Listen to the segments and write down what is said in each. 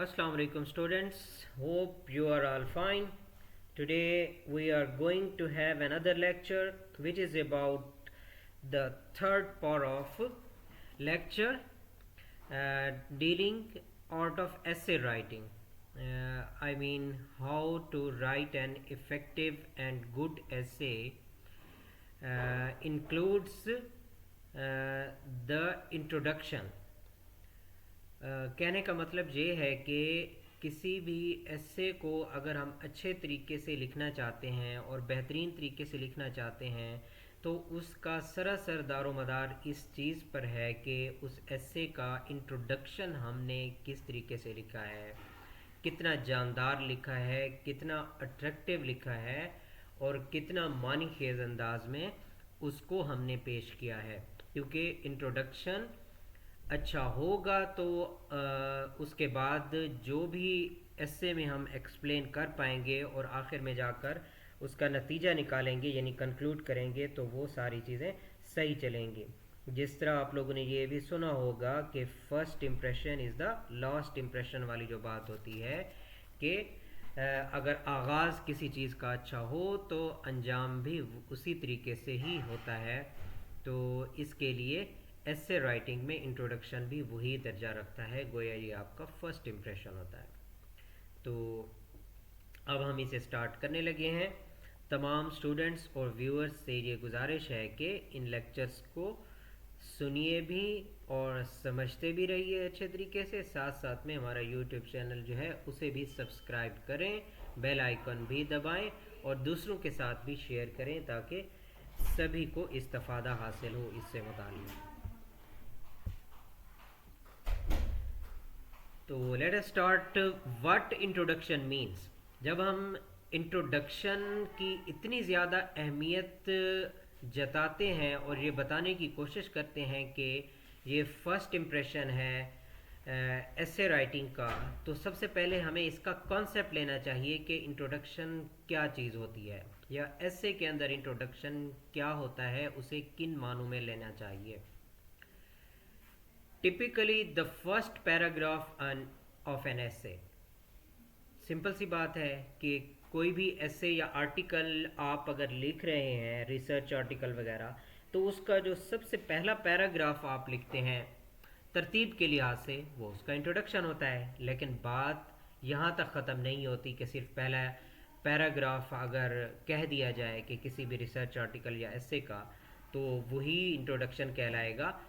Assalamu alaikum students, hope you are all fine. Today we are going to have another lecture which is about the third part of lecture dealing art of essay writing. I mean how to write an effective and good essay includes the introduction. कहने का मतलब ये है कि किसी भी एस्से को अगर हम अच्छे तरीके से लिखना चाहते हैं और बेहतरीन तरीके से लिखना चाहते हैं तो उसका सरासर दारोमदार इस चीज़ पर है कि उस एस्से का इंट्रोडक्शन हमने किस तरीके से लिखा है, कितना जानदार लिखा है, कितना अट्रैक्टिव लिखा है और कितना मानी खेज अंदाज में उसको हमने पेश किया है। क्योंकि इंट्रोडक्शन अच्छा होगा तो उसके बाद जो भी एस्से में हम एक्सप्लेन कर पाएंगे और आखिर में जाकर उसका नतीजा निकालेंगे यानी कंक्लूड करेंगे तो वो सारी चीज़ें सही चलेंगी। जिस तरह आप लोगों ने ये भी सुना होगा कि first impression is the last impression वाली जो बात होती है कि अगर आगाज़ किसी चीज़ का अच्छा हो तो अंजाम भी उसी तरीके से ही होता है। तो इसके लिए एस्से राइटिंग में इंट्रोडक्शन भी वही दर्जा रखता है, गोया ये आपका फर्स्ट इम्प्रेशन होता है। तो अब हम इसे स्टार्ट करने लगे हैं। तमाम स्टूडेंट्स और व्यूअर्स से ये गुजारिश है कि इन लेक्चर्स को सुनिए भी और समझते भी रहिए अच्छे तरीके से। साथ साथ में हमारा यूट्यूब चैनल जो है उसे भी सब्सक्राइब करें, बेल आइकन भी दबाएं और दूसरों के साथ भी शेयर करें ताकि सभी को इस्तिफादा हासिल हो इससे मुताल्लिक़। तो let us start what introduction means. जब हम इंट्रोडक्शन की इतनी ज़्यादा अहमियत जताते हैं और ये बताने की कोशिश करते हैं कि ये फ़र्स्ट इम्प्रेशन है एस्से राइटिंग का, तो सबसे पहले हमें इसका कॉन्सेप्ट लेना चाहिए कि इंट्रोडक्शन क्या चीज़ होती है या एस्से के अंदर इंट्रोडक्शन क्या होता है, उसे किन मानों में लेना चाहिए। Typically the first paragraph of an essay. Simple सी बात है कि कोई भी एस्से या आर्टिकल आप अगर लिख रहे हैं, रिसर्च आर्टिकल वगैरह, तो उसका जो सबसे पहला पैराग्राफ आप लिखते हैं तरतीब के लिहाज से वो उसका इंट्रोडक्शन होता है। लेकिन बात यहाँ तक ख़त्म नहीं होती कि सिर्फ पहला पैराग्राफ अगर कह दिया जाए कि किसी भी रिसर्च आर्टिकल या एस्से का तो वही इंट्रोडक्शन कहलाएगा।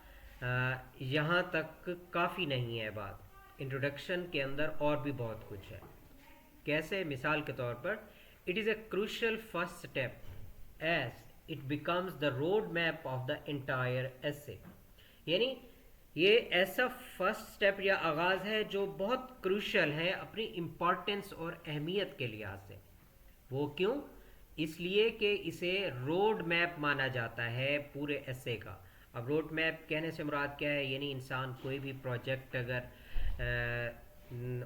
यहाँ तक काफ़ी नहीं है बात। इंट्रोडक्शन के अंदर और भी बहुत कुछ है। कैसे? मिसाल के तौर पर it is a crucial first step as it becomes the road map of the entire essay. यानी ये ऐसा फर्स्ट स्टेप या आगाज़ है जो बहुत क्रूशियल है अपनी इम्पॉर्टेंस और अहमियत के लिहाज से। वो क्यों? इसलिए कि इसे रोड मैप माना जाता है पूरे एस्से का। अब रोड मैप कहने से मुराद क्या है? यानी इंसान कोई भी प्रोजेक्ट अगर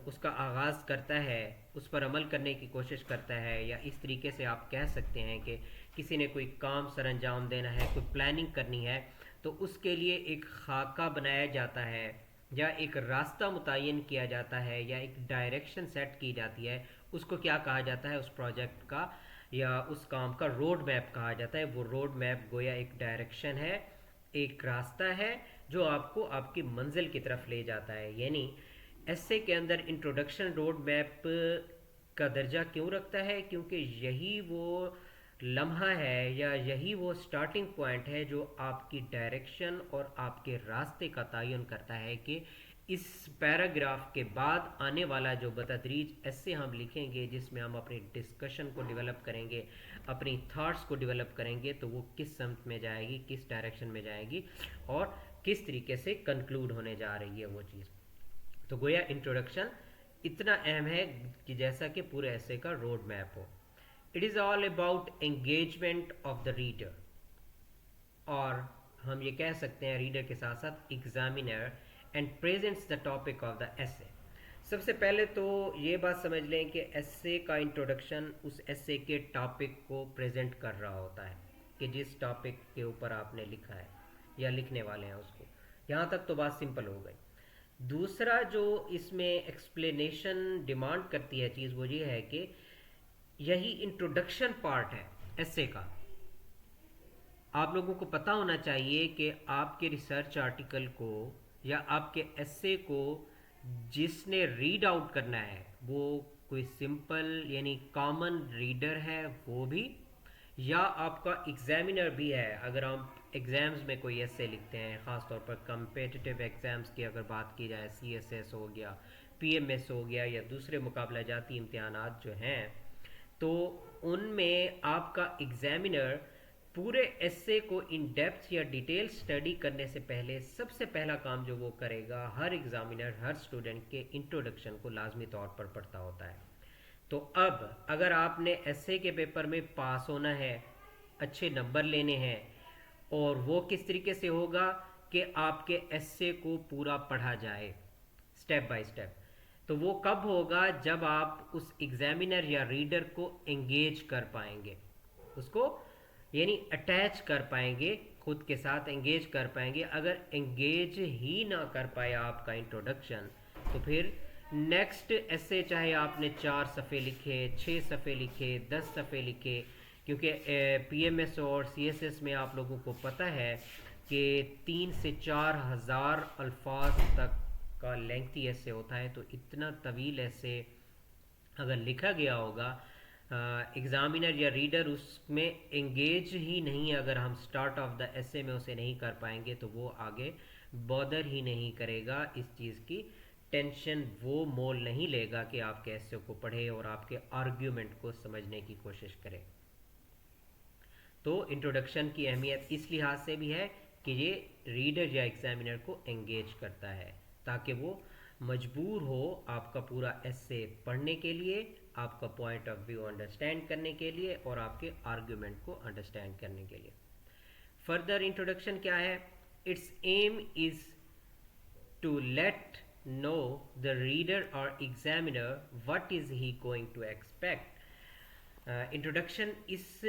उसका आगाज़ करता है, उस पर अमल करने की कोशिश करता है, या इस तरीके से आप कह सकते हैं कि किसी ने कोई काम सर अंजाम देना है, कोई प्लानिंग करनी है, तो उसके लिए एक खाका बनाया जाता है या एक रास्ता मुतय्यन किया जाता है या एक डायरेक्शन सेट की जाती है। उसको क्या कहा जाता है? उस प्रोजेक्ट का या उस काम का रोड मैप कहा जाता है। वो रोड मैप गोया एक डायरेक्शन है, एक रास्ता है जो आपको आपकी मंजिल की तरफ ले जाता है। यानी एस्से के अंदर इंट्रोडक्शन रोड मैप का दर्जा क्यों रखता है? क्योंकि यही वो लम्हा है या यही वो स्टार्टिंग पॉइंट है जो आपकी डायरेक्शन और आपके रास्ते का तयन करता है कि इस पैराग्राफ के बाद आने वाला जो बतदरीज एस्से हम लिखेंगे, जिसमें हम अपनी डिस्कशन को डेवलप करेंगे, अपनी थॉट्स को डेवलप करेंगे, तो वो किस समत में जाएगी, किस डायरेक्शन में जाएगी और किस तरीके से कंक्लूड होने जा रही है वो चीज़। तो गोया इंट्रोडक्शन इतना अहम है कि जैसा कि पूरे एस्से का रोड मैप हो। It is all about engagement of the reader, और हम ये कह सकते हैं रीडर के साथ साथ examiner and presents the topic of the essay. सबसे पहले तो ये बात समझ लें कि एस्से का इंट्रोडक्शन उस एस्से के टॉपिक को प्रेजेंट कर रहा होता है कि जिस टॉपिक के ऊपर आपने लिखा है या लिखने वाले हैं उसको। यहाँ तक तो बात सिंपल हो गई। दूसरा जो इसमें एक्सप्लेनेशन डिमांड करती है चीज़ वो ये है कि यही इंट्रोडक्शन पार्ट है एसे का। आप लोगों को पता होना चाहिए कि आपके रिसर्च आर्टिकल को या आपके एसे को जिसने रीड आउट करना है वो कोई सिंपल यानी कॉमन रीडर है वो भी, या आपका एग्जामिनर भी है। अगर आप एग्ज़ाम्स में कोई एसे लिखते हैं, ख़ासतौर पर कम्पिटिटिव एग्ज़ाम्स की अगर बात की जाए, सीएसएस हो गया, पीएमएस हो गया, या दूसरे मुकाबला जाती इम्तिहानात जो हैं, तो उनमें आपका एग्जामिनर पूरे एसे को इन डेप्थ या डिटेल स्टडी करने से पहले सबसे पहला काम जो वो करेगा, हर एग्जामिनर हर स्टूडेंट के इंट्रोडक्शन को लाजमी तौर पर पढ़ता होता है। तो अब अगर आपने एसए के पेपर में पास होना है, अच्छे नंबर लेने हैं, और वो किस तरीके से होगा कि आपके एसए को पूरा पढ़ा जाए स्टेप बाय स्टेप। तो वो कब होगा जब आप उस एग्जामिनर या रीडर को एंगेज कर पाएंगे, उसको यानी अटैच कर पाएंगे, खुद के साथ एंगेज कर पाएंगे। अगर एंगेज ही ना कर पाए आपका इंट्रोडक्शन, तो फिर नेक्स्ट ऐसे चाहे आपने 4 सफ़े लिखे, 6 सफ़े लिखे, 10 सफ़े लिखे, क्योंकि पीएमएस और सीएसएस में आप लोगों को पता है कि 3 से 4 हज़ार अल्फाज तक का लेंथी ऐसे होता है। तो इतना तवील ऐसे अगर लिखा गया होगा, एग्ज़ामिनर या रीडर उसमें एंगेज ही नहीं, अगर हम स्टार्ट ऑफ द ऐसे में उसे नहीं कर पाएंगे तो वो आगे बॉदर ही नहीं करेगा, इस चीज़ की टेंशन वो मोल नहीं लेगा कि आपके ऐसे को पढ़े और आपके आर्ग्यूमेंट को समझने की कोशिश करे। तो इंट्रोडक्शन की अहमियत इस लिहाज से भी है कि ये रीडर या एग्जामिनर को एंगेज करता है, ताकि वो मजबूर हो आपका पूरा एसे पढ़ने के लिए, आपका पॉइंट ऑफ व्यू अंडरस्टैंड करने के लिए और आपके आर्ग्यूमेंट को अंडरस्टैंड करने के लिए। फर्दर इंट्रोडक्शन क्या है? Its aim is to let know the reader और examiner what is he going to expect. Introduction इस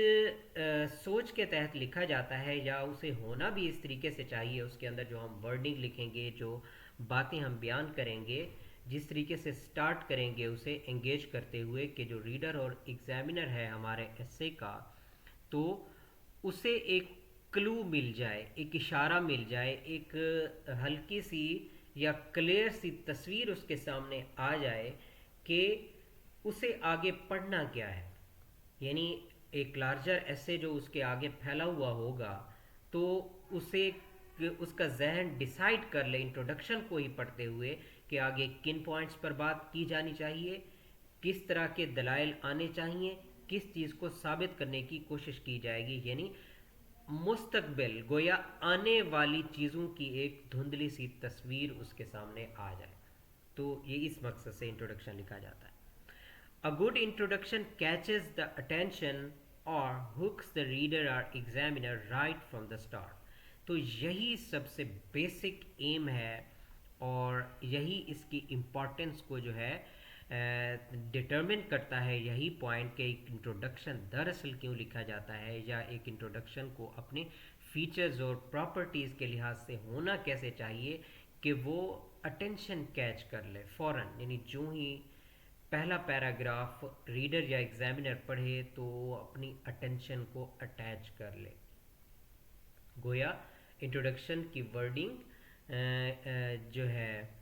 सोच के तहत लिखा जाता है, या उसे होना भी इस तरीके से चाहिए। उसके अंदर जो हम वर्डिंग लिखेंगे, जो बातें हम बयान करेंगे, जिस तरीके से स्टार्ट करेंगे उसे एंगेज करते हुए कि जो रीडर और एग्जामिनर है हमारे एसे का, तो उसे एक क्लू मिल जाए, एक इशारा मिल जाए, एक हल्की सी या क्लियर सी तस्वीर उसके सामने आ जाए कि उसे आगे पढ़ना क्या है। यानी एक लार्जर ऐसे जो उसके आगे फैला हुआ होगा, तो उसे उसका जहन डिसाइड कर ले इंट्रोडक्शन को ही पढ़ते हुए कि आगे किन पॉइंट्स पर बात की जानी चाहिए, किस तरह के दलाइल आने चाहिए, किस चीज़ को साबित करने की कोशिश की जाएगी। यानी मुस्तकबिल गोया आने वाली चीज़ों की एक धुंधली सी तस्वीर उसके सामने आ जाए। तो ये इस मकसद से इंट्रोडक्शन लिखा जाता है। A good introduction catches the attention or hooks the reader or examiner right from the start. तो यही सबसे बेसिक एम है और यही इसकी इम्पोर्टेंस को जो है डिटरमिन करता है। यही पॉइंट कि एक इंट्रोडक्शन दरअसल क्यों लिखा जाता है, या एक इंट्रोडक्शन को अपने फीचर्स और प्रॉपर्टीज़ के लिहाज से होना कैसे चाहिए कि वो अटेंशन कैच कर ले फ़ौरन। यानी जो ही पहला पैराग्राफ रीडर या एग्जामिनर पढ़े तो अपनी अटेंशन को अटैच कर ले। गोया इंट्रोडक्शन की वर्डिंग जो है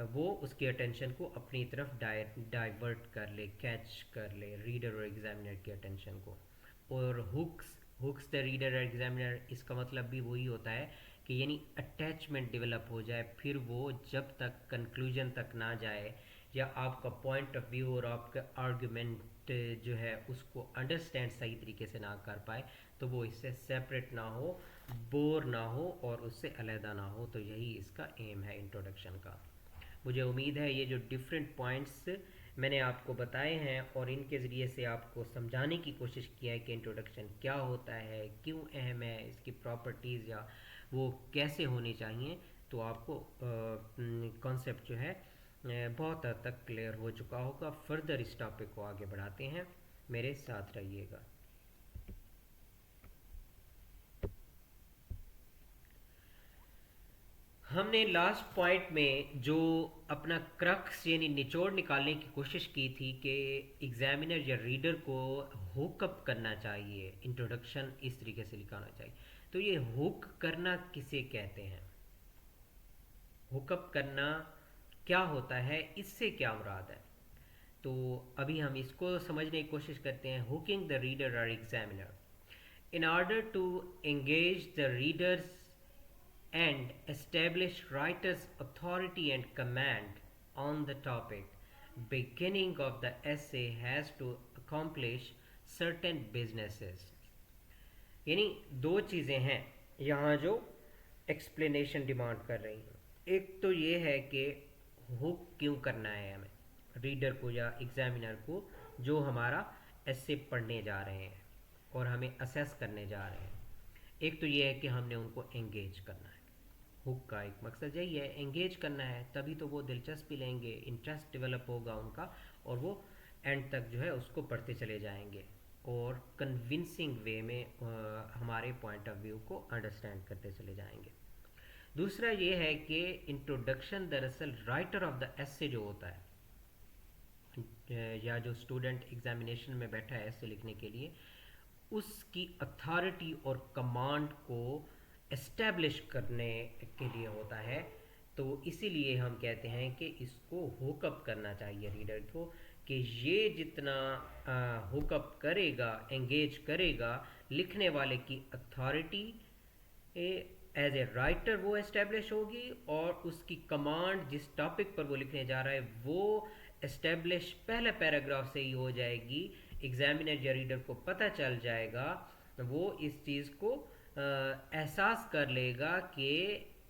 वो उसकी अटेंशन को अपनी तरफ डाइवर्ट कर ले, कैच कर ले रीडर और एग्जामिनर की अटेंशन को। और हुक्स द रीडर और एग्जामिनर, इसका मतलब भी वही होता है कि यानी अटैचमेंट डेवलप हो जाए, फिर वो जब तक कंक्लूजन तक ना जाए या आपका पॉइंट ऑफ व्यू और आपका आर्गुमेंट जो है उसको अंडरस्टैंड सही तरीके से ना कर पाए, तो वो इससे सेपरेट ना हो, बोर ना हो और उससे अलहदा ना हो। तो यही इसका एम है इंट्रोडक्शन का। मुझे उम्मीद है ये जो डिफरेंट पॉइंट्स मैंने आपको बताए हैं और इनके ज़रिए से आपको समझाने की कोशिश किया है कि इंट्रोडक्शन क्या होता है, क्यों अहम है, इसकी प्रॉपर्टीज़ या वो कैसे होनी चाहिए, तो आपको कॉन्सेप्ट जो है बहुत हद तक क्लियर हो चुका होगा। फर्दर इस टॉपिक को आगे बढ़ाते हैं, मेरे साथ रहिएगा। हमने लास्ट पॉइंट में जो अपना क्रक्स यानी निचोड़ निकालने की कोशिश की थी कि एग्जामिनर या रीडर को हुकअप करना चाहिए, इंट्रोडक्शन इस तरीके से लिखाना चाहिए। तो ये हुक करना किसे कहते हैं, हुकअप करना क्या होता है, इससे क्या मुराद है? तो अभी हम इसको समझने की कोशिश करते हैं। हुकिंग द रीडर और examiner in order to engage the readers and establish writer's authority and command on the topic, beginning of the essay has to accomplish certain businesses। यानी दो चीज़ें हैं यहाँ जो एक्सप्लेनेशन डिमांड कर रही हैं। एक तो ये है कि हुक क्यों करना है हमें रीडर को या एग्जामिनर को जो हमारा एसे पढ़ने जा रहे हैं और हमें असेस करने जा रहे हैं। एक तो ये है कि हमने उनको एंगेज करना है। हुक का एक मकसद यही है, एंगेज करना है, तभी तो वो दिलचस्पी लेंगे, इंटरेस्ट डेवलप होगा उनका और वो एंड तक जो है उसको पढ़ते चले जाएंगे और कन्विंसिंग वे में हमारे पॉइंट ऑफ व्यू को अंडरस्टैंड करते चले जाएंगे। दूसरा ये है कि इंट्रोडक्शन दरअसल राइटर ऑफ द एसे जो होता है या जो स्टूडेंट एग्जामिनेशन में बैठा है एसे लिखने के लिए, उसकी अथॉरिटी और कमांड को एस्टेब्लिश करने के लिए होता है। तो इसीलिए हम कहते हैं कि इसको हुकअप करना चाहिए रीडर को, कि ये जितना हुकअप करेगा, एंगेज करेगा, लिखने वाले की अथॉरिटी एज ए राइटर वो एस्टेब्लिश होगी और उसकी कमांड जिस टॉपिक पर वो लिखने जा रहा है वो एस्टेब्लिश पहले पैराग्राफ से ही हो जाएगी। एग्जामिनर या रीडर को पता चल जाएगा, वो इस चीज़ को एहसास कर लेगा कि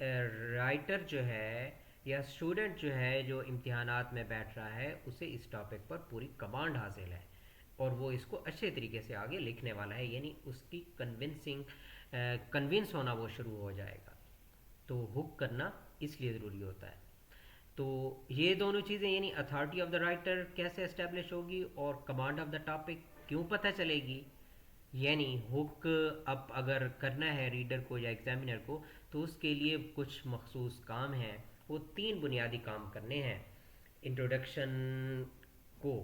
राइटर जो है या स्टूडेंट जो है जो इम्तिहानात में बैठ रहा है उसे इस टॉपिक पर पूरी कमांड हासिल है और वो इसको अच्छे तरीके से आगे लिखने वाला है, यानी उसकी कन्विंस होना वो शुरू हो जाएगा। तो हुक करना इसलिए ज़रूरी होता है। तो ये दोनों चीज़ें यानी अथॉरिटी ऑफ द राइटर कैसे एस्टेब्लिश होगी और कमांड ऑफ द टॉपिक क्यों पता चलेगी। यानी हुक अप अगर करना है रीडर को या एग्जामिनर को तो उसके लिए कुछ मखसूस काम हैं, वो तीन बुनियादी काम करने हैं इंट्रोडक्शन को,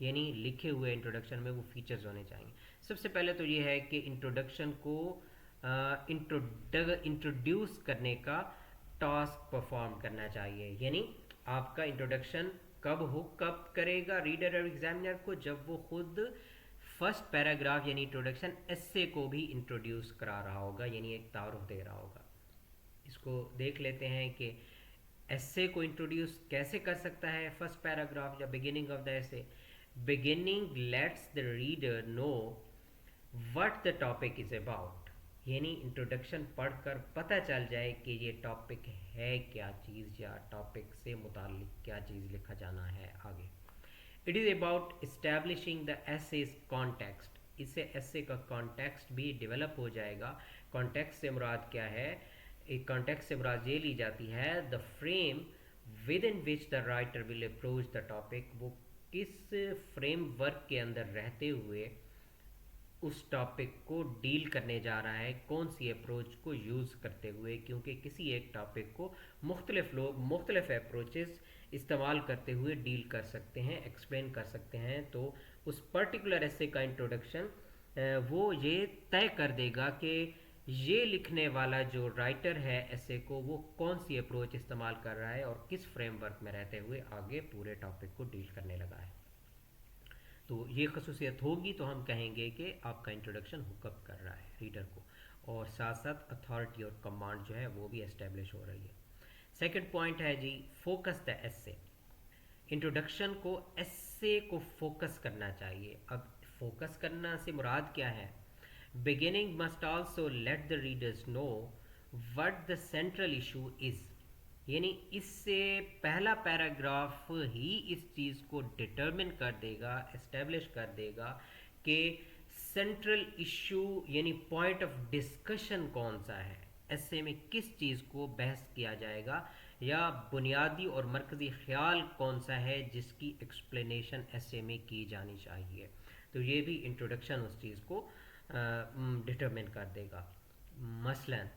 यानी लिखे हुए इंट्रोडक्शन में वो फीचर्स होने चाहिए। सबसे पहले तो ये है कि इंट्रोडक्शन को इंट्रोड्यूस करने का टास्क परफॉर्म करना चाहिए। यानी आपका इंट्रोडक्शन कब हुक अप करेगा रीडर और एग्जामिनर को, जब वो खुद फर्स्ट पैराग्राफ यानी इंट्रोडक्शन एस्से को भी इंट्रोड्यूस करा रहा होगा, यानी एक तारुफ दे रहा होगा। इसको देख लेते हैं कि एस्से को इंट्रोड्यूस कैसे कर सकता है फर्स्ट पैराग्राफ या beginning of the essay. Beginning let's the reader know what the topic is about, यानी इंट्रोडक्शन पढ़कर पता चल जाए कि ये टॉपिक है क्या चीज़ या टॉपिक से मुताल्लिक क्या चीज़ लिखा जाना है आगे। It is about establishing the essay's context, इससे एसे का कॉन्टेक्स्ट भी डेवलप हो जाएगा। कॉन्टेक्स्ट से मुराद क्या है, एक कॉन्टेक्स्ट से मुराद ये ली जाती है the frame with in which the writer will approach the topic, वो किस फ्रेमवर्क के अंदर रहते हुए उस टॉपिक को डील करने जा रहा है, कौन सी अप्रोच को यूज़ करते हुए, क्योंकि किसी एक टॉपिक को मुख्तलिफ लोग मुख्तलिफ अप्रोचेस इस्तेमाल करते हुए डील कर सकते हैं, एक्सप्लेन कर सकते हैं। तो उस पर्टिकुलर एसे का इंट्रोडक्शन वो ये तय कर देगा कि ये लिखने वाला जो राइटर है एसे को वो कौन सी अप्रोच इस्तेमाल कर रहा है और किस फ्रेमवर्क में रहते हुए आगे पूरे टॉपिक को डील करने लगा है। तो ये खसूसियत होगी तो हम कहेंगे कि आपका इंट्रोडक्शन हुकअप कर रहा है रीडर को और साथ साथ अथॉरिटी और कमांड जो है वो भी एस्टेब्लिश हो रही है। सेकंड पॉइंट है जी फोकस द एसे। इंट्रोडक्शन को एसे को फोकस करना चाहिए। अब फोकस करना से मुराद क्या है, beginning must also let the readers know what the central issue is, यानी इससे पहला पैराग्राफ ही इस चीज़ को डिटर्मिन कर देगा, एस्टेब्लिश कर देगा कि सेंट्रल इशू यानी पॉइंट ऑफ डिस्कशन कौन सा है, ऐसे में किस चीज़ को बहस किया जाएगा या बुनियादी और मरकज़ी ख्याल कौन सा है जिसकी एक्सप्लेनेशन ऐसे में की जानी चाहिए। तो ये भी इंट्रोडक्शन उस चीज़ को डिटर्मिन कर देगा। मसलन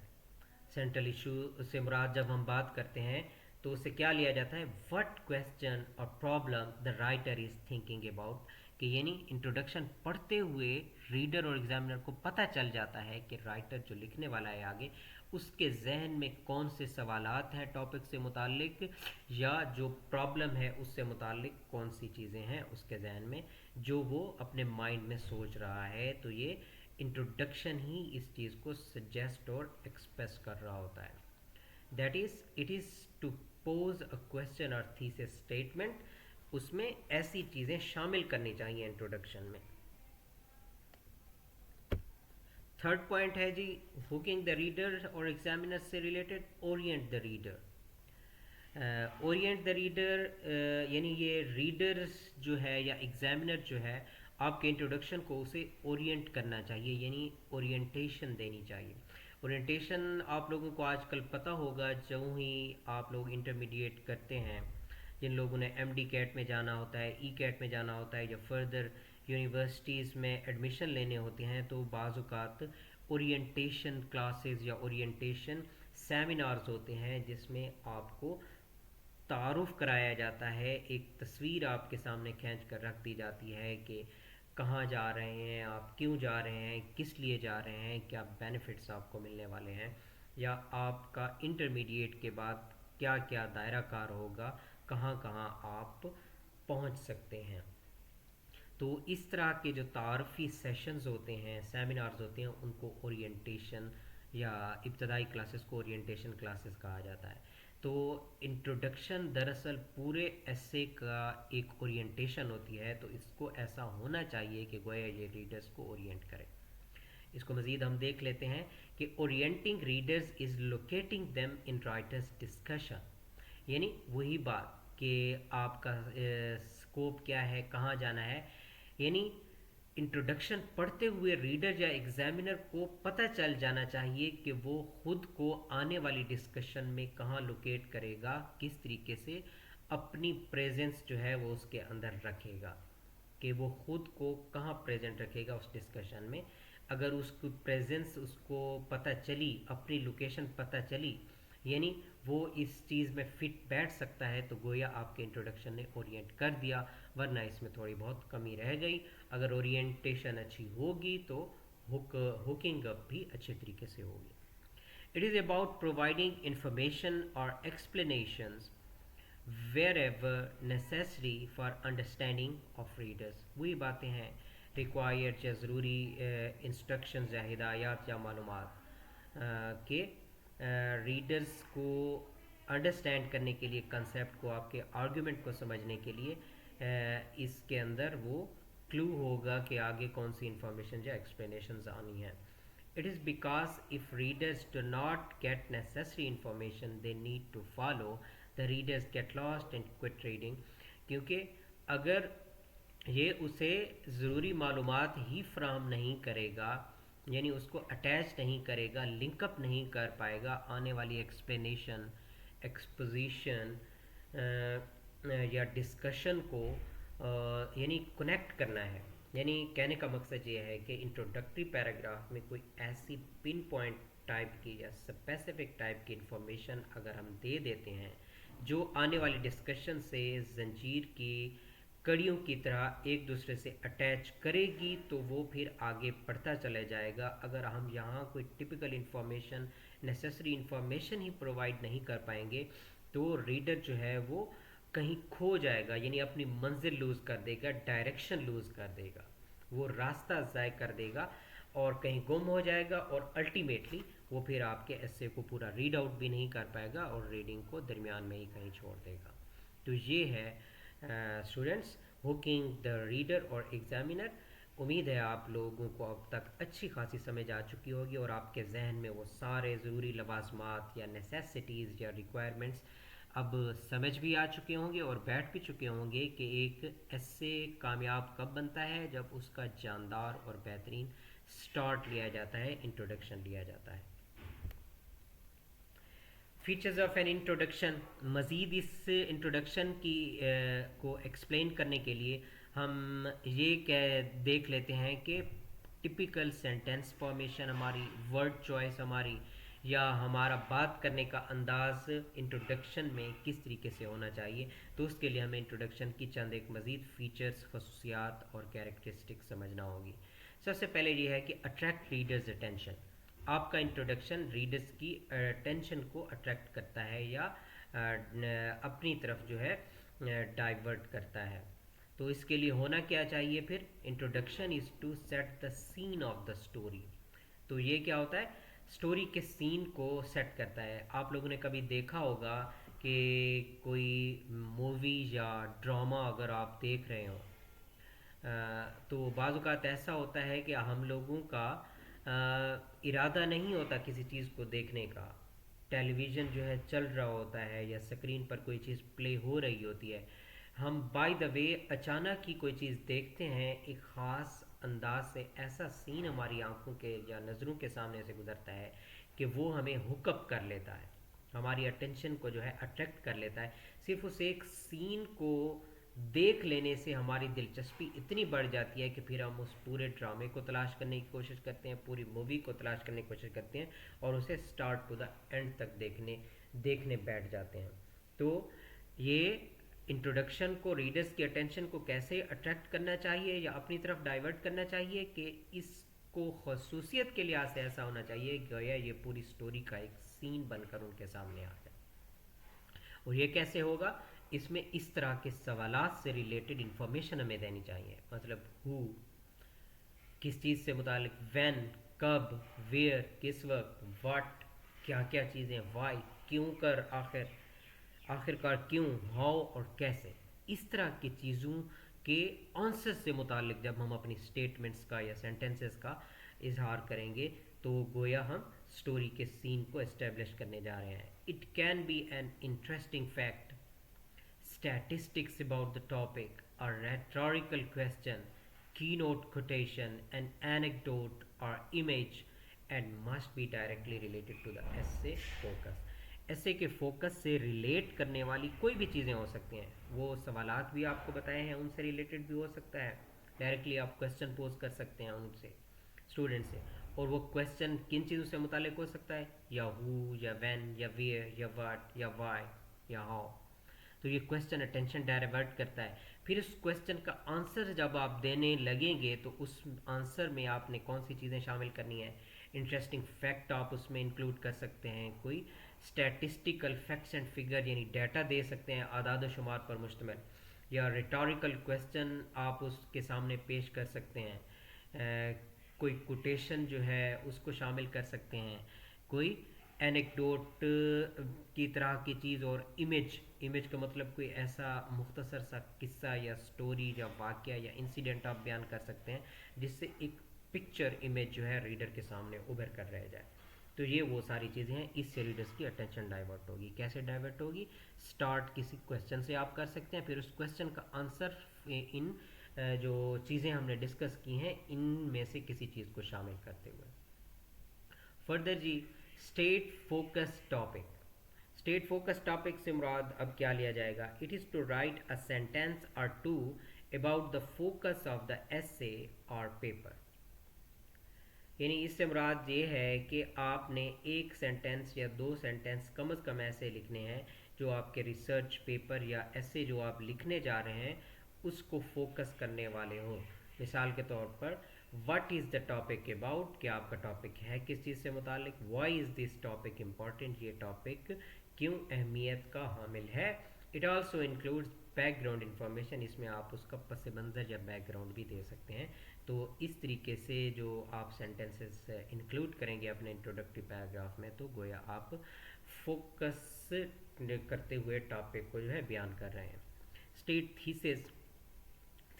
सेंट्रल इशू से मुराद जब हम बात करते हैं तो उससे क्या लिया जाता है, व्हाट क्वेश्चन और problem the writer is thinking about, कि यानी इंट्रोडक्शन पढ़ते हुए रीडर और एग्जामिनर को पता चल जाता है कि राइटर जो लिखने वाला है आगे उसके जहन में कौन से सवालात हैं टॉपिक से मुतालिक, या जो प्रॉब्लम है उससे मुतालिक कौन सी चीज़ें हैं उसके जहन में जो वो अपने माइंड में सोच रहा है। तो ये इंट्रोडक्शन ही इस चीज़ को सजेस्ट और एक्सप्रेस कर रहा होता है। That is it is to pose a question और थीसिस स्टेटमेंट, उसमें ऐसी चीज़ें शामिल करनी चाहिए इंट्रोडक्शन में। थर्ड पॉइंट है जी, हुकिंग द रीडर और एग्जामिनर से related, Orient the reader. Orient the reader यानी ये रीडर जो है या एग्जामिनर जो है आपके इंट्रोडक्शन को उसे ओरिएंट करना चाहिए, यानी ओरिएंटेशन देनी चाहिए। ओरिएंटेशन आप लोगों को आजकल पता होगा, जो ही आप लोग इंटरमीडिएट करते हैं, जिन लोगों ने एमडी कैट में जाना होता है, ई कैट में जाना होता है, या फर्दर यूनिवर्सिटीज़ में एडमिशन लेने होते हैं, तो बाज़ात ओरिएंटेशन क्लासेस या ओरिएंटेशन सेमिनार्स होते हैं जिसमें आपको तारुफ कराया जाता है, एक तस्वीर आपके सामने खींच कर रख दी जाती है कि कहाँ जा रहे हैं आप, क्यों जा रहे हैं, किस लिए जा रहे हैं, क्या बेनिफिट्स आपको मिलने वाले हैं, या आपका इंटरमीडिएट के बाद क्या क्या दायरा कार होगा, कहाँ कहाँ आप पहुँच सकते हैं। तो इस तरह के जो तारफ़ी सेशंस होते हैं, सेमिनार्स होते हैं, उनको ओरिएंटेशन या इब्तदाई क्लासेस को ओरिएंटेशन क्लासेस कहा जाता है। तो इंट्रोडक्शन दरअसल पूरे एसे का एक ओरिएंटेशन होती है, तो इसको ऐसा होना चाहिए कि गोया ये रीडर्स को ओरिएंट करे। इसको मज़ीद हम देख लेते हैं कि orienting readers is locating them in writers discussion, यानी वही बात कि आपका स्कोप क्या है, कहाँ जाना है, यानी इंट्रोडक्शन पढ़ते हुए रीडर या एग्जामिनर को पता चल जाना चाहिए कि वो खुद को आने वाली डिस्कशन में कहाँ लोकेट करेगा, किस तरीके से अपनी प्रेजेंस जो है वो उसके अंदर रखेगा, कि वो खुद को कहाँ प्रेजेंट रखेगा उस डिस्कशन में। अगर उसकी प्रेजेंस उसको पता चली, अपनी लोकेशन पता चली, यानी वो इस चीज़ में फिट बैठ सकता है, तो गोया आपके इंट्रोडक्शन ने ओरिएंट कर दिया, वरना इसमें थोड़ी बहुत कमी रह गई। अगर ओरिएंटेशन अच्छी होगी तो हुकिंग अप भी अच्छे तरीके से होगी। It is about providing information और explanations wherever necessary for understanding of readers। वही बातें हैं, रिक्वायर्ड या ज़रूरी इंस्ट्रक्शंस या हिदायत या मालूमात के रीडर्स को अंडरस्टैंड करने के लिए, कंसेप्ट को, आपके आर्गुमेंट को समझने के लिए इसके अंदर वो क्लू होगा कि आगे कौन सी इंफॉर्मेशन या एक्सप्लेनेशंस आनी है। It is because if readers do not get necessary information they need to follow, the readers get lost and quit reading। क्योंकि अगर ये उसे ज़रूरी मालूमात ही फ्राहम नहीं करेगा, यानी उसको अटैच नहीं करेगा, लिंकअप नहीं कर पाएगा आने वाली एक्सप्लेनेशन, एक्सपोजिशन या डिस्कशन को, यानी कनेक्ट करना है। यानी कहने का मकसद ये है कि इंट्रोडक्टरी पैराग्राफ में कोई ऐसी पिन पॉइंट टाइप की या स्पेसिफिक टाइप की इंफॉर्मेशन अगर हम दे देते हैं जो आने वाली डिस्कशन से जंजीर की कड़ियों की तरह एक दूसरे से अटैच करेगी, तो वो फिर आगे बढ़ता चला जाएगा। अगर हम यहाँ कोई टिपिकल इंफॉर्मेशन, नेसेसरी इंफॉर्मेशन ही प्रोवाइड नहीं कर पाएंगे, तो रीडर जो है वो कहीं खो जाएगा, यानी अपनी मंजिल लूज़ कर देगा, डायरेक्शन लूज़ कर देगा, वो रास्ता ज़ाय कर देगा और कहीं गुम हो जाएगा, और अल्टीमेटली वो फिर आपके एस्से को पूरा रीड आउट भी नहीं कर पाएगा और रीडिंग को दरमियान में ही कहीं छोड़ देगा। तो ये है स्टूडेंट्स, हुकिंग द रीडर और एग्जामिनर। उम्मीद है आप लोगों को अब तक अच्छी खासी समझ आ चुकी होगी और आपके जहन में वो सारे ज़रूरी लवाजमात या नेसेसिटीज़ या रिक्वायरमेंट्स अब समझ भी आ चुके होंगे और बैठ भी चुके होंगे कि एक ऐसे कामयाब कब बनता है, जब उसका जानदार और बेहतरीन स्टार्ट लिया जाता है, इंट्रोडक्शन लिया जाता है। फीचर्स ऑफ एन इंट्रोडक्शन, मज़ीद इस इंट्रोडक्शन की को एक्सप्लेन करने के लिए हम ये देख लेते हैं कि टिपिकल सेंटेंस फॉर्मेशन हमारी, वर्ड चॉइस हमारी, या हमारा बात करने का अंदाज इंट्रोडक्शन में किस तरीके से होना चाहिए। तो उसके लिए हमें इंट्रोडक्शन की चंद एक मज़ीद फ़ीचर्स, खसूसियात और कैरेक्टरिस्टिक समझना होगी। सबसे पहले ये है कि अट्रैक्ट रीडर्स अटेंशन। आपका इंट्रोडक्शन रीडर्स की अटेंशन को अट्रैक्ट करता है या अपनी तरफ जो है डाइवर्ट करता है। तो इसके लिए होना क्या चाहिए फिर? Introduction is to set the scene of the story. तो ये क्या होता है? स्टोरी के सीन को सेट करता है। आप लोगों ने कभी देखा होगा कि कोई मूवी या ड्रामा अगर आप देख रहे हो तो बाज़ औक़ात ऐसा होता है कि हम लोगों का इरादा नहीं होता किसी चीज़ को देखने का। टेलीविज़न जो है चल रहा होता है या स्क्रीन पर कोई चीज़ प्ले हो रही होती है, हम बाय द वे अचानक ही कोई चीज़ देखते हैं, एक ख़ास अंदाज से ऐसा सीन हमारी आंखों के या नज़रों के सामने से गुजरता है कि वो हमें हुकअप कर लेता है, हमारी अटेंशन को जो है अट्रैक्ट कर लेता है। सिर्फ उस एक सीन को देख लेने से हमारी दिलचस्पी इतनी बढ़ जाती है कि फिर हम उस पूरे ड्रामे को तलाश करने की कोशिश करते हैं, पूरी मूवी को तलाश करने की कोशिश करते हैं और उसे स्टार्ट टू द एंड तक देखने बैठ जाते हैं। तो ये इंट्रोडक्शन को, रीडर्स की अटेंशन को कैसे अट्रैक्ट करना चाहिए या अपनी तरफ डाइवर्ट करना चाहिए कि इसको खसूसियत के लिहाज से ऐसा होना चाहिए कि ये पूरी स्टोरी का एक सीन बनकर उनके सामने आ जाए। और ये कैसे होगा? इसमें इस तरह के सवालात से रिलेटेड इंफॉर्मेशन हमें देनी चाहिए। मतलब हु, किस चीज़ से मुतालिक, व्हेन, कब, वेयर, किस वक्त, व्हाट, क्या क्या चीज़ें, वाई, क्यों कर, आखिरकार क्यों, हाउ और कैसे। इस तरह की चीज़ों के आंसर से मुतालिक जब हम अपनी स्टेटमेंट्स का या सेंटेंसेस का इजहार करेंगे तो गोया हम स्टोरी के सीन को एस्टेब्लिश करने जा रहे हैं। It can be an interesting fact, statistics about the topic, a rhetorical question, keynote quotation, an anecdote or image, and must be directly related to the essay focus. essay के focus से relate करने वाली कोई भी चीज़ें हो सकती हैं। वो सवालात भी आपको बताए हैं उनसे रिलेटेड भी हो सकता है, डायरेक्टली आप क्वेश्चन पोज कर सकते हैं उनसे, स्टूडेंट से, और वो क्वेश्चन किन चीज़ों से मुतालिक हो सकता है, या हु, या व्हेन, या वेयर, या व्हाट, या व्हाई, या हाउ। तो ये क्वेश्चन अटेंशन डाइवर्ट करता है। फिर उस क्वेश्चन का आंसर जब आप देने लगेंगे तो उस आंसर में आपने कौन सी चीज़ें शामिल करनी है। इंटरेस्टिंग फैक्ट आप उसमें इंक्लूड कर सकते हैं, कोई स्टैटिस्टिकल फैक्ट्स एंड फिगर यानी डाटा दे सकते हैं आदाद शुमार पर मुश्तमिल, या रिटोरिकल क्वेश्चन आप उसके सामने पेश कर सकते हैं, कोई कोटेशन जो है उसको शामिल कर सकते हैं, कोई एनेक्डोट की तरह की चीज़, और इमेज का मतलब कोई ऐसा मुख्तसर सा किस्सा या स्टोरी या वाक़या या इंसिडेंट आप बयान कर सकते हैं जिससे एक पिक्चर इमेज जो है रीडर के सामने उभर कर रह जाए। तो ये वो सारी चीज़ें हैं, इससे रीडर्स की अटेंशन डाइवर्ट होगी। कैसे डाइवर्ट होगी? स्टार्ट किसी क्वेश्चन से आप कर सकते हैं, फिर उस क्वेश्चन का आंसर इन जो चीज़ें हमने डिस्कस की हैं इनमें से किसी चीज़ को शामिल करते हुए। फर्दर जी, state focus topic. State focus topic से मुराद अब क्या लिया जाएगा? It is to write a sentence or two about the focus of the essay or paper. यानी इससे मुराद ये है कि आपने एक सेंटेंस या दो सेंटेंस कम अज़ कम ऐसे लिखने हैं जो आपके रिसर्च पेपर या ऐसे जो आप लिखने जा रहे हैं उसको फोकस करने वाले हो। मिसाल के तौर पर, what is the topic about, कि आपका टॉपिक है किस चीज़ से मुतालिक, why is this topic important, ये टॉपिक क्यों अहमियत का हामिल है। It also includes background information, इसमें आप उसका पस मंज़र या बैकग्राउंड भी दे सकते हैं। तो इस तरीके से जो आप सेंटेंसेस इंक्लूड करेंगे अपने इंट्रोडक्टिव पैराग्राफ में तो गोया आप फोकस करते हुए टॉपिक को जो है बयान कर रहे हैं। State thesis.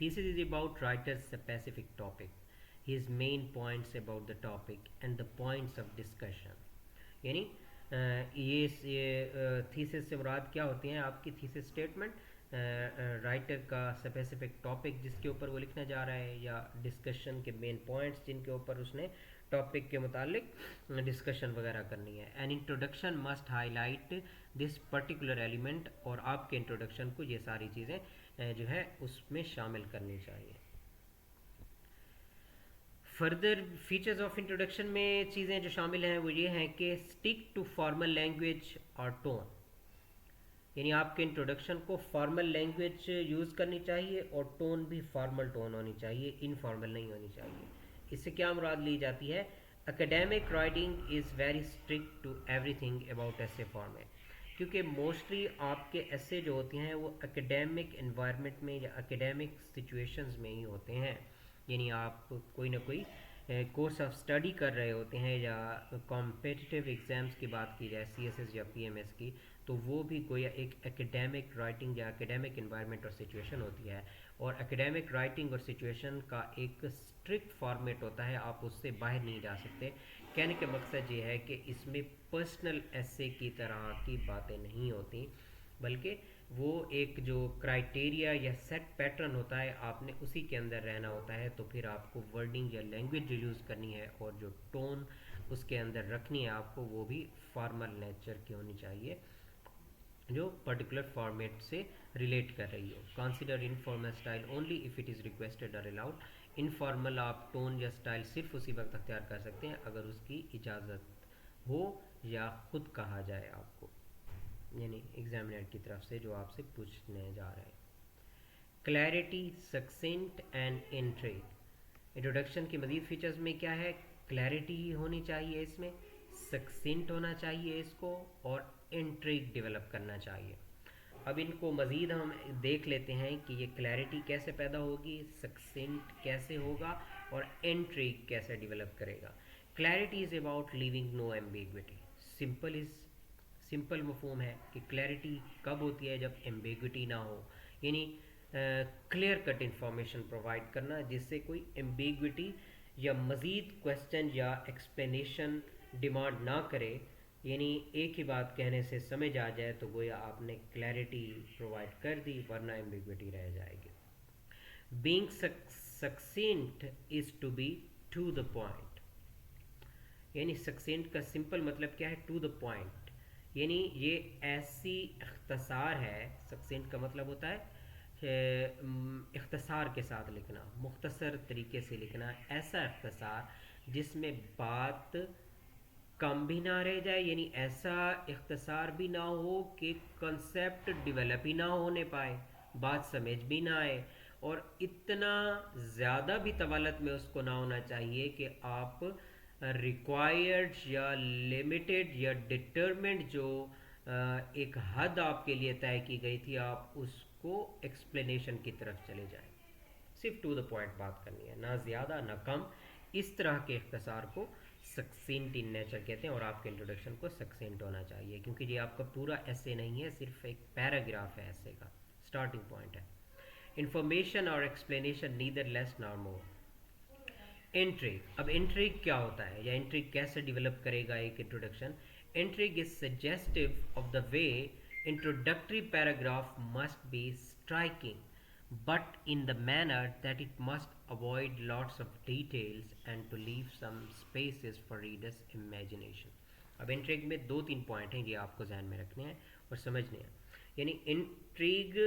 Thesis is about writers specific topic, his main points about the topic and the points of discussion. यानी ये थीसिस से मुराद क्या होती हैं आपकी थीसिस स्टेटमेंट, राइटर का स्पेसिफिक टॉपिक जिसके ऊपर वो लिखना जा रहा है या डिस्कशन के मेन पॉइंट्स जिनके ऊपर उसने टॉपिक के मुतालिक डिस्कशन वगैरह करनी है। An introduction must highlight this particular element, और आपके इंट्रोडक्शन को ये सारी चीज़ें जो है उसमें शामिल करनी चाहिए। फर्दर फीचर्स ऑफ इंट्रोडक्शन में चीज़ें जो शामिल हैं वो ये हैं कि स्टिक टू फॉर्मल लैंग्वेज और टोन, यानी आपके इंट्रोडक्शन को फॉर्मल लैंग्वेज यूज़ करनी चाहिए और टोन भी फॉर्मल टोन होनी चाहिए, इनफॉर्मल नहीं होनी चाहिए। इससे क्या मुराद ली जाती है? Academic writing is very strict to everything about ऐसे फॉर्मेट, क्योंकि मोस्टली आपके ऐसे जो होते हैं वो एकेडमिक एनवायरनमेंट में या एकेडमिक सिचुएशंस में ही होते हैं, यानी आप कोई ना कोई कोर्स ऑफ स्टडी कर रहे होते हैं या कॉम्पिटिटिव एग्ज़ाम्स की बात की जाए सीएसएस या पीएमएस की, तो वो भी कोई एक एकेडमिक राइटिंग या एकेडमिक एनवायरनमेंट और सिचुएशन होती है, और एकेडमिक राइटिंग और सिचुएशन का एक स्ट्रिक्ट फॉर्मेट होता है, आप उससे बाहर नहीं जा सकते। कहने का मकसद ये है कि इसमें पर्सनल ऐसे की तरह की बातें नहीं होती, बल्कि वो एक जो क्राइटेरिया या सेट पैटर्न होता है आपने उसी के अंदर रहना होता है। तो फिर आपको वर्डिंग या लैंग्वेज जो यूज़ करनी है और जो टोन उसके अंदर रखनी है आपको, वो भी फॉर्मल नेचर की होनी चाहिए, जो पर्टिकुलर फॉर्मेट से रिलेट कर रही हो। Consider informal style only if it is requested और अलाउड। इनफॉर्मल आप टोन या स्टाइल सिर्फ उसी वक्त अख्तियार कर सकते हैं अगर उसकी इजाज़त हो या खुद कहा जाए आपको, यानी एग्जामिनर की तरफ से जो आपसे पूछने जा रहे हैं। Clarity, सक्सेंट and intrigue. इंट्रोडक्शन के मज़ीद फीचर्स में क्या है? क्लैरिटी ही होनी चाहिए इसमें, सक्सेंट होना चाहिए इसको, और इंट्रिग डेवलप करना चाहिए। अब इनको मज़ीद हम देख लेते हैं कि ये क्लैरिटी कैसे पैदा होगी, सक्सेंट कैसे होगा और इंट्रिग कैसे डेवलप करेगा। Clarity is about leaving no ambiguity. Simple मफहूम है कि क्लैरिटी कब होती है? जब एम्बिग्विटी ना हो, यानी क्लियर कट इंफॉर्मेशन प्रोवाइड करना जिससे कोई एम्बिग्विटी या मज़ीद क्वेश्चन या एक्सप्लेनेशन डिमांड ना करे, यानी एक ही बात कहने से समझ आ जाए तो गोया आपने क्लैरिटी प्रोवाइड कर दी, वरना एम्बिग्विटी रह जाएगी। Being succinct is to be to the point, यानी सक्सेंट का सिंपल मतलब क्या है? टू द पॉइंट, यानी ये ऐसी इख्तसार है। सक्सेंट का मतलब होता है इख्तसार के साथ लिखना, मुख्तसर तरीके से लिखना, ऐसा इख्तसार जिसमें बात कम भी ना रह जाए, यानी ऐसा इख्तसार भी ना हो कि कंसेप्ट डेवलप ही ना होने पाए, बात समझ भी ना आए, और इतना ज़्यादा भी तवालत में उसको ना होना चाहिए कि आप रिक्वायर्ड या लिमिटेड या डिटरमेंट जो एक हद आपके लिए तय की गई थी, आप उसको एक्सप्लेनेशन की तरफ चले जाएं। सिर्फ टू द पॉइंट बात करनी है, ना ज़्यादा ना कम। इस तरह के इख्तसार को सक्सेंट इन नेचर कहते हैं, और आपके इंट्रोडक्शन को सक्सेंट होना चाहिए, क्योंकि ये आपका पूरा ऐसे नहीं है, सिर्फ एक पैराग्राफ है ऐसे का, स्टार्टिंग पॉइंट है। इंफॉर्मेशन और एक्सप्लेनेशन नीदर लेस नॉर मोर। इंट्रिग, अब इंट्रिग क्या होता है या इंट्रिग कैसे डेवलप करेगा एक introduction? Intrigue is suggestive of the way introductory paragraph must be striking but in the manner that it must avoid lots of details and to leave some spaces for readers imagination। अब intrigue में 2-3 point हैं, ये आपको ध्यान में रखने हैं और समझने हैं। यानी इंट्रिग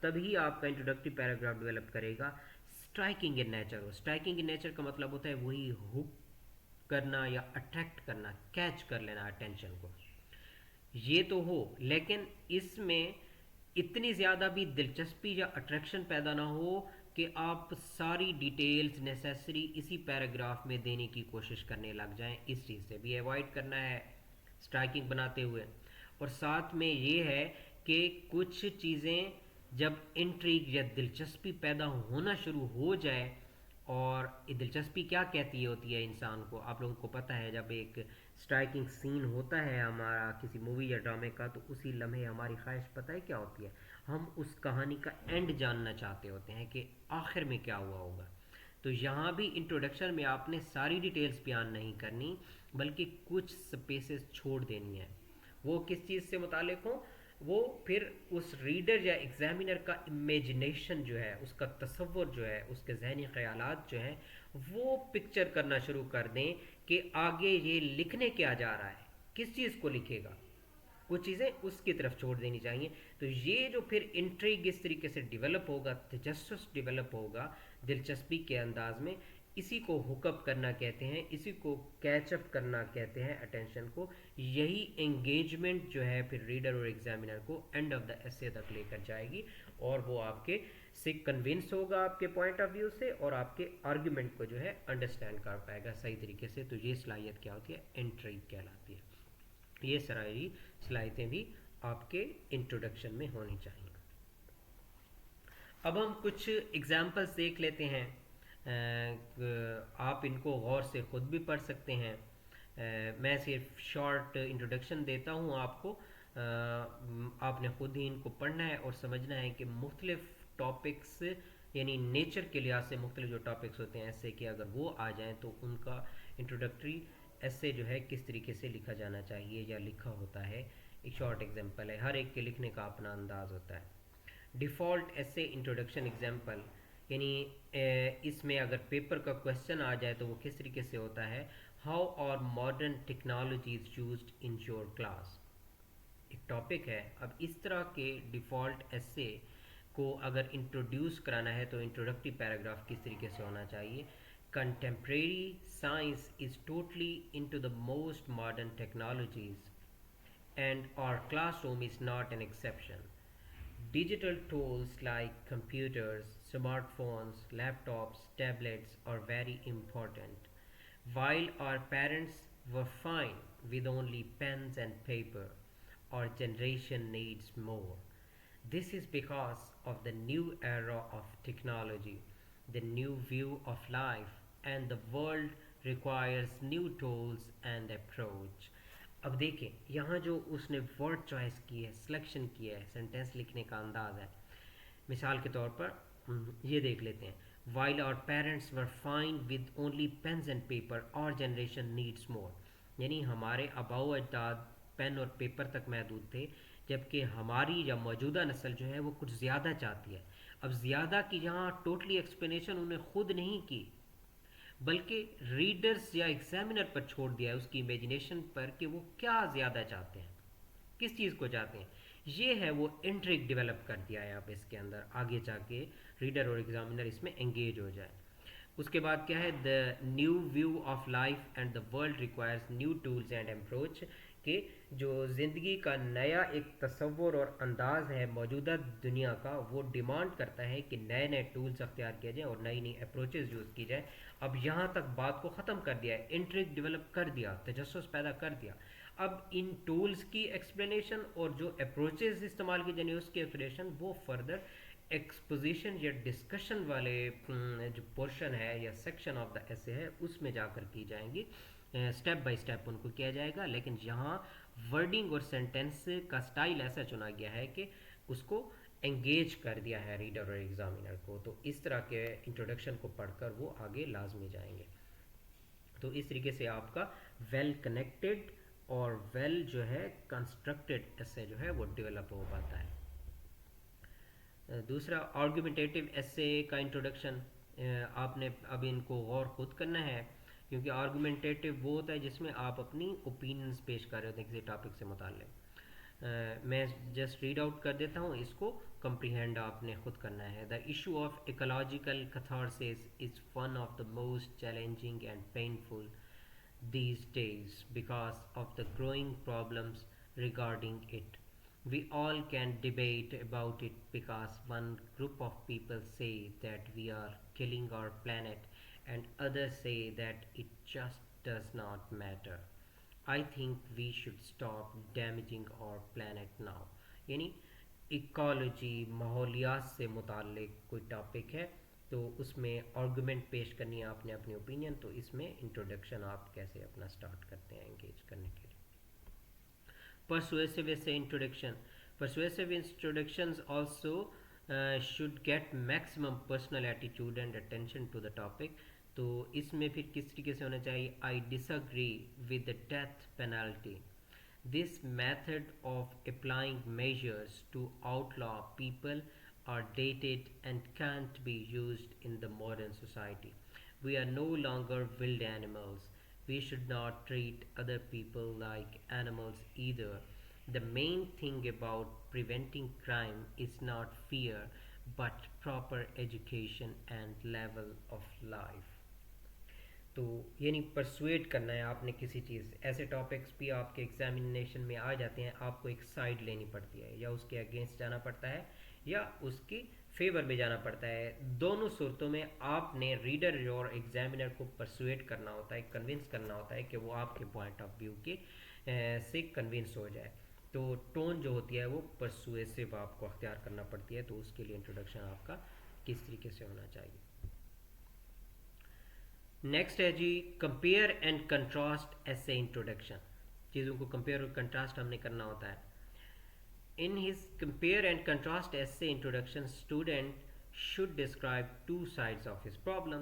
तभी आपका इंट्रोडक्टरी पैराग्राफ डेवलप करेगा स्ट्राइकिंग इन नेचर हो। स्ट्राइकिंग इन नेचर का मतलब होता है वही हुक करना या अट्रैक्ट करना, कैच कर लेना अटेंशन को, ये तो हो, लेकिन इसमें इतनी ज़्यादा भी दिलचस्पी या अट्रैक्शन पैदा ना हो कि आप सारी डिटेल्स नेसेसरी इसी पैराग्राफ में देने की कोशिश करने लग जाएं। इस चीज़ से भी अवॉइड करना है स्ट्राइकिंग बनाते हुए। और साथ में ये है कि कुछ चीज़ें जब इंट्रिग या दिलचस्पी पैदा होना शुरू हो जाए, और ये दिलचस्पी क्या कहती होती है इंसान को, आप लोगों को पता है, जब एक स्ट्राइकिंग सीन होता है हमारा किसी मूवी या ड्रामे का, तो उसी लम्हे हमारी ख्वाहिश पता है क्या होती है? हम उस कहानी का एंड जानना चाहते होते हैं कि आखिर में क्या हुआ होगा। तो यहाँ भी इंट्रोडक्शन में आपने सारी डिटेल्स बयान नहीं करनी, बल्कि कुछ स्पेसेस छोड़ देनी है। वो किस चीज़ से मुतालिक हो? वो फिर उस रीडर या एग्जामिनर का इमेजिनेशन जो है, उसका तसव्वुर जो है, उसके जहनी ख्यालात जो हैं, वो पिक्चर करना शुरू कर दें कि आगे ये लिखने क्या जा रहा है, किस चीज़ को लिखेगा। कुछ चीज़ें उसकी तरफ छोड़ देनी चाहिए। तो ये जो फिर इंट्रिग इस तरीके से डेवलप होगा, तजस्सुस डेवलप होगा दिलचस्पी के अंदाज में, इसी को हुकअप करना कहते हैं, इसी को कैचअप करना कहते हैं अटेंशन को। यही एंगेजमेंट जो है फिर रीडर और एग्जामिनर को एंड ऑफ द एसे तक लेकर जाएगी, और वो आपके से कन्विंस होगा आपके पॉइंट ऑफ व्यू से, और आपके आर्ग्यूमेंट को जो है अंडरस्टैंड कर पाएगा सही तरीके से। तो ये सलाहियत क्या होती है? इंट्रिग कहलाती है। ये सारी सलाहियतें भी आपके इंट्रोडक्शन में होनी चाहिए। अब हम कुछ एग्जाम्पल्स देख लेते हैं। आप इनको गौर से ख़ुद भी पढ़ सकते हैं। मैं सिर्फ शॉर्ट इंट्रोडक्शन देता हूँ आपको। आपने ख़ुद ही इनको पढ़ना है और समझना है कि मुख्तलिफ टॉपिक्स, यानी नेचर के लिहाज से मुख्तलिफ जो टॉपिक्स होते हैं ऐसे कि अगर वो आ जाएँ तो उनका इंट्रोडक्टरी ऐसे जो है किस तरीके से लिखा जाना चाहिए या लिखा होता है। एक शॉर्ट एग्जाम्पल है, हर एक के लिखने का अपना अंदाज होता है। डिफ़ॉल्ट ऐसे इंट्रोडक्शन एग्जाम्पल, यानी इसमें अगर पेपर का क्वेश्चन आ जाए तो वो किस तरीके से होता है? How are modern technologies used in your class. एक टॉपिक है। अब इस तरह के डिफ़ॉल्ट ऐसे को अगर इंट्रोड्यूस कराना है तो इंट्रोडक्टरी पैराग्राफ किस तरीके से होना चाहिए? Contemporary science is totally into the most modern technologies and our classroom is not an exception. Digital tools like computers, smartphones, laptops, tablets are very important. While our parents were fine with only pens and paper, our generation needs more. This is because of the new era of technology, the new view of life, and the world requires new tools and approach. अब देखें यहाँ जो उसने word choice की है, selection किया है, sentence लिखने का अंदाज है। मिसाल के तौर पर ये देख लेते हैं, while our parents were fine with only pens and paper, our generation needs more. यानी हमारे आबाओ अजदाद पेन और पेपर तक महदूद थे, जबकि हमारी या मौजूदा नस्ल जो है वो कुछ ज़्यादा चाहती है। अब ज़्यादा की यहाँ टोटली एक्सप्लेनेशन उन्हें खुद नहीं की, बल्कि रीडर्स या एग्जामिनर पर छोड़ दिया है, उसकी इमेजिनेशन पर कि वो क्या ज़्यादा चाहते हैं, किस चीज़ को चाहते हैं। ये है वो इंट्रिग डेवलप कर दिया है आप इसके अंदर, आगे जाके रीडर और एग्जामिनर इसमें एंगेज हो जाए। उसके बाद क्या है? The new view of life and the world requires new tools and approach, कि जो ज़िंदगी का नया एक तस्वुर और अंदाज़ है मौजूदा दुनिया का, वो डिमांड करता है कि नए नए टूल्स अख्तियार किए जाएँ और नई नई अप्रोचेस यूज़ की जाए। अब यहाँ तक बात को ख़त्म कर दिया है, इंट्रिग डेवलप कर दिया, तजस्सुस पैदा कर दिया। अब इन टूल्स की एक्सप्लेनेशन और जो अप्रोचेस इस्तेमाल की जानी उसकी एक्सप्लेनेशन वो फर्दर एक्सपोजिशन या डिस्कशन वाले जो पोर्शन है या सेक्शन ऑफ द ऐसे है उसमें जाकर की जाएंगी। स्टेप बाय स्टेप उनको किया जाएगा, लेकिन यहाँ वर्डिंग और सेंटेंस का स्टाइल ऐसा चुना गया है कि उसको एंगेज कर दिया है रीडर और एग्जामिनर को। तो इस तरह के इंट्रोडक्शन को पढ़कर वो आगे लाजमी जाएंगे। तो इस तरीके से आपका वेल कनेक्टेड और वेल जो है कंस्ट्रक्टेड ऐसे जो है वो डेवलप हो पाता है। दूसरा आर्गुमेंटेटिव ऐसे का इंट्रोडक्शन, आपने अब इनको गौर खुद करना है, क्योंकि आर्गुमेंटेटिव वो होता है जिसमें आप अपनी ओपिनियंस पेश कर रहे होते हैं किसी टॉपिक से मुताल्लिक़। मैं जस्ट रीड आउट कर देता हूँ, इसको कंप्रीहेंड आपने खुद करना है। The issue of ecological catharsis is one of the most challenging and painful these days because of the growing problems regarding it. We all can debate about it because one group of people say that we are killing our planet and others say that it just does not matter. I think we should stop damaging our planet now. यानी ecology, माहौलियात से मुताल्लिक कोई topic है तो उसमें argument पेश करनी है आपने अपनी ओपिनियन, तो इसमें इंट्रोडक्शन आप कैसे अपना स्टार्ट करते हैं एंगेज करने के लिए। Persuasive essay introduction. Persuasive introductions also should get maximum personal attitude and attention to the topic. तो इसमें फिर किस तरीके से होना चाहिए? I disagree with the death penalty. This method of applying measures to outlaw people are dated and can't be used in the modern society. We are no longer wild animals. We should not treat other people like animals either. The main thing about preventing crime is not fear but proper education and level of life. तो यानी persuade करना है आपने किसी चीज़ से। ऐसे topics भी आपके एग्जामिनेशन में आ जाते हैं, आपको एक साइड लेनी पड़ती है, या उसके अगेंस्ट जाना पड़ता है या उसकी फेवर में जाना पड़ता है। दोनों सूरतों में आपने रीडर और एग्जामिनर को परसुएट करना होता है, कन्विंस करना होता है कि वो आपके पॉइंट ऑफ व्यू के से कन्विंस हो जाए। तो टोन जो होती है वो परसुएसिव आपको अख्तियार करना पड़ती है। तो उसके लिए इंट्रोडक्शन आपका किस तरीके से होना चाहिए। नेक्स्ट है जी, कंपेयर एंड कंट्रास्ट ऐसे इंट्रोडक्शन। चीज़ों को कंपेयर और कंट्रास्ट हमने करना होता है। In his compare and contrast essay introduction, student should describe two sides of his problem.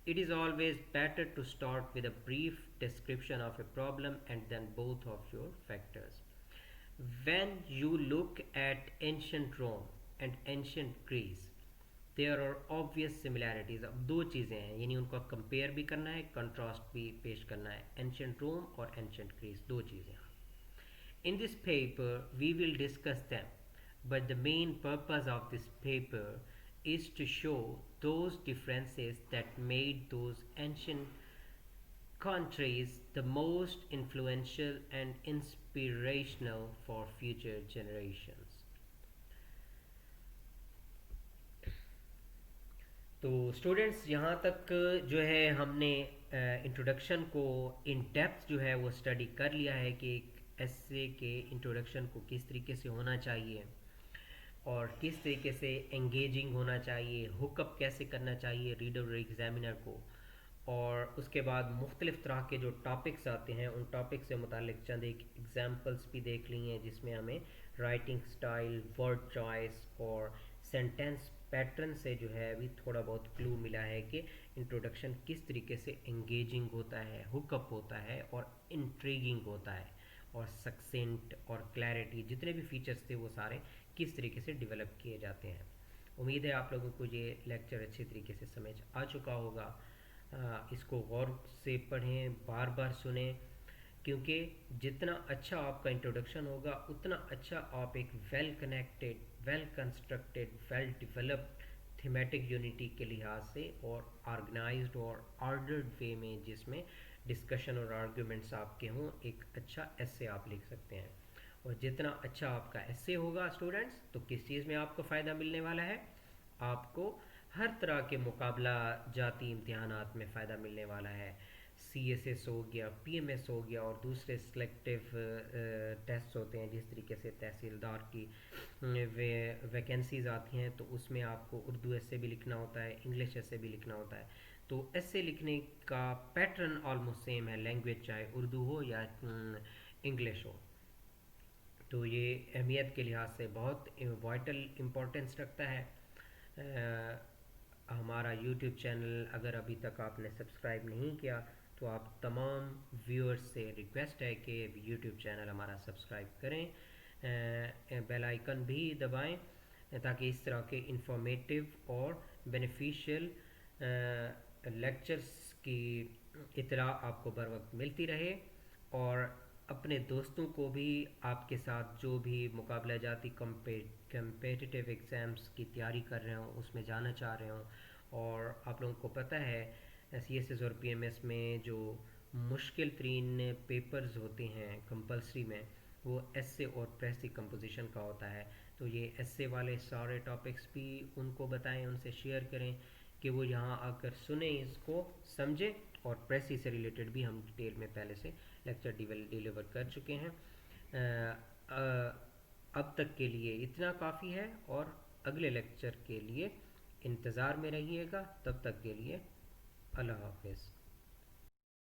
It is always better to start with a brief description of a problem and then both of your factors. When you look at ancient Rome and ancient Greece, there are obvious similarities. अब दो चीज़ें हैं, यानी उनको compare भी करना है, contrast भी पेश करना है। एंशंट रोम और एंशंट ग्रीस, दो चीज़ें। In this paper, we will discuss them, but the main purpose of this paper is to show those differences that made those ancient countries the most influential and inspirational for future generations. तो students, यहाँ तक जो है हमने introduction को in depth जो है वो स्टडी कर लिया है कि एक एस्से के इंट्रोडक्शन को किस तरीके से होना चाहिए और किस तरीके से एंगेजिंग होना चाहिए, हुकअप कैसे करना चाहिए रीडर और एग्जामिनर को। और उसके बाद मुख्तलिफ़ तरह के जो टॉपिक्स आते हैं उन टॉपिक से मुतालिक चंद एक एग्जाम्पल्स भी देख ली हैं, जिसमें हमें राइटिंग स्टाइल, वर्ड चॉइस और सेंटेंस पैटर्न से जो है अभी थोड़ा बहुत क्लू मिला है कि इंट्रोडक्शन किस तरीके से एंगेजिंग होता है, हुकअप होता है और इंट्रीगिंग होता है, और सक्सेंट और क्लैरिटी जितने भी फीचर्स थे वो सारे किस तरीके से डेवलप किए जाते हैं। उम्मीद है आप लोगों को ये लेक्चर अच्छे तरीके से समझ आ चुका होगा। इसको गौर से पढ़ें, बार बार सुने, क्योंकि जितना अच्छा आपका इंट्रोडक्शन होगा उतना अच्छा आप एक well connected, well constructed, well developed thematic unity के लिहाज से और ऑर्गेनाइज्ड और ऑर्डर्ड वे में, जिसमें डिस्कशन और आर्ग्यूमेंट्स आपके हों, एक अच्छा एस्से आप लिख सकते हैं। और जितना अच्छा आपका एस्से होगा स्टूडेंट्स, तो किस चीज़ में आपको फ़ायदा मिलने वाला है? आपको हर तरह के मुकाबला जाती इम्तिहानात में फ़ायदा मिलने वाला है। CSS हो गया, PMS हो गया, और दूसरे सिलेक्टिव टेस्ट होते हैं, जिस तरीके से तहसीलदार की वैकेंसीज़ आती हैं, तो उसमें आपको उर्दू ऐसे भी लिखना होता है, इंग्लिश ऐसे भी लिखना होता है। तो ऐसे लिखने का पैटर्न ऑलमोस्ट सेम है, लैंग्वेज चाहे उर्दू हो या इंग्लिश हो। तो ये अहमियत के लिहाज से बहुत वाइटल इम्पोर्टेंस रखता है। हमारा यूट्यूब चैनल अगर अभी तक आपने सब्सक्राइब नहीं किया, तो आप तमाम व्यूअर्स से रिक्वेस्ट है कि यूट्यूब चैनल हमारा सब्सक्राइब करें, बेल आइकन भी दबाएं, ताकि इस तरह के इंफॉर्मेटिव और बेनिफिशियल लेक्चर्स की इतला आपको बर वक्त मिलती रहे। और अपने दोस्तों को भी आपके साथ जो भी मुकाबला जाती कम्पेटिटिव एग्ज़ाम्स की तैयारी कर रहे हों, उसमें जाना चाह रहे हों, और आप लोगों को पता है CSS और PMS में जो मुश्किल तरीन पेपर्स होते हैं कंपलसरी में, वो एस्से और प्रेसी कंपोजिशन का होता है। तो ये एस्से वाले सारे टॉपिक्स भी उनको बताएं, उनसे शेयर करें कि वो यहाँ आकर सुने, इसको समझें। और प्रेसी से रिलेटेड भी हम डिटेल में पहले से लेक्चर डिलीवर कर चुके हैं। अब तक के लिए इतना काफ़ी है, और अगले लेक्चर के लिए इंतज़ार में रहिएगा। तब तक के लिए अल्लाह हाफ़िज़।